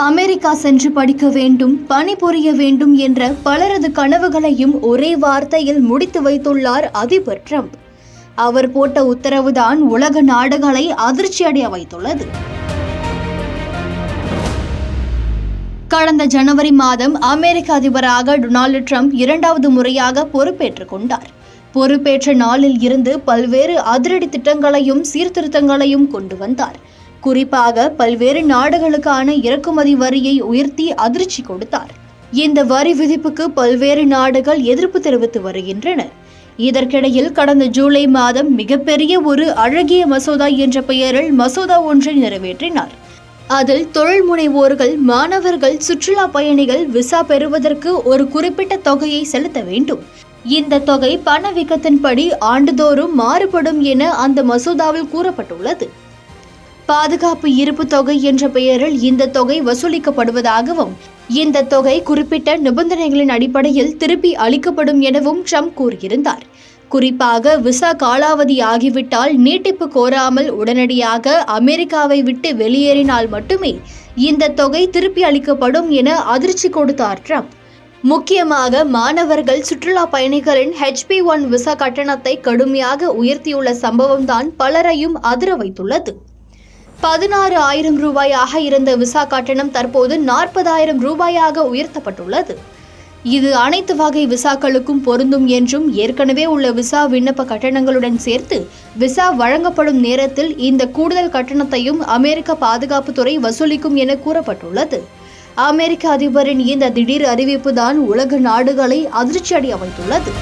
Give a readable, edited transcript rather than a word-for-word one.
America சென்று படிக்க வேண்டும், பணிபுரிய வேண்டும் என்ற பலரது கனவுகளையும் ஒரே வார்த்தையில் முடித்து வைத்துள்ளார் அதிபர் ட்ரம்ப். அவர் போட்ட உத்தரவுதான் உலக நாடுகளை அதிர்ச்சியடைய வைத்துள்ளது. கடந்த ஜனவரி மாதம் அமெரிக்க அதிபராக டொனால்டு ட்ரம்ப் 2வது முறையாக பொறுப்பேற்றுக் கொண்டார். பொறுப்பேற்ற நாளில் இருந்து பல்வேறு அதிரடி திட்டங்களையும் சீர்திருத்தங்களையும் கொண்டு வந்தார். குறிப்பாக பல்வேறு நாடுகளுக்கான இறக்குமதி வரியை உயர்த்தி அதிர்ச்சி கொடுத்தார். இந்த வரி விதிப்புக்கு பல்வேறு நாடுகள் எதிர்ப்பு தெரிவித்து வருகின்றன. இதற்கிடையில் கடந்த ஜூலை மாதம் மிகப்பெரிய ஒரு அழகிய மசோதா என்ற பெயரில் மசோதா ஒன்றை நிறைவேற்றினார். அதில் தொழில் முனைவோர்கள், மாணவர்கள், சுற்றுலா பயணிகள் விசா பெறுவதற்கு ஒரு குறிப்பிட்ட தொகையை செலுத்த வேண்டும். இந்த தொகை பணவீக்கத்தின்படி ஆண்டுதோறும் மாறுபடும் என அந்த மசோதாவில் கூறப்பட்டுள்ளது. பாதுகாப்பு இருப்பு தொகை என்ற பெயரில் இந்த தொகை வசூலிக்கப்படுவதாகவும், இந்த தொகை குறிப்பிட்ட நிபந்தனைகளின் அடிப்படையில் திருப்பி அளிக்கப்படும் எனவும் ட்ரம்ப் கூறியிருந்தார். குறிப்பாக விசா காலாவதி ஆகிவிட்டால் நீட்டிப்பு கோராமல் உடனடியாக அமெரிக்காவை விட்டு வெளியேறினால் மட்டுமே இந்த தொகை திருப்பி அளிக்கப்படும் என அதிர்ச்சி கொடுத்தார் ட்ரம்ப். முக்கியமாக மாணவர்கள், சுற்றுலா பயணிகளின் HP-1 விசா கட்டணத்தை கடுமையாக உயர்த்தியுள்ள சம்பவம்தான் பலரையும் அதிர வைத்துள்ளது. 16,000 ரூபாயாக இருந்த விசா கட்டணம் தற்போது 40,000 ரூபாயாக உயர்த்தப்பட்டுள்ளது. இது அனைத்து வகை விசாக்களுக்கும் பொருந்தும் என்றும், ஏற்கனவே உள்ள விசா விண்ணப்ப கட்டணங்களுடன் சேர்த்து விசா வழங்கப்படும் நேரத்தில் இந்த கூடுதல் கட்டணத்தையும் அமெரிக்க பாதுகாப்புத்துறை வசூலிக்கும் என கூறப்பட்டுள்ளது. அமெரிக்க அதிபரின் இந்த திடீர் அறிவிப்பு தான் உலக நாடுகளை அதிர்ச்சியடைய வைத்துள்ளது.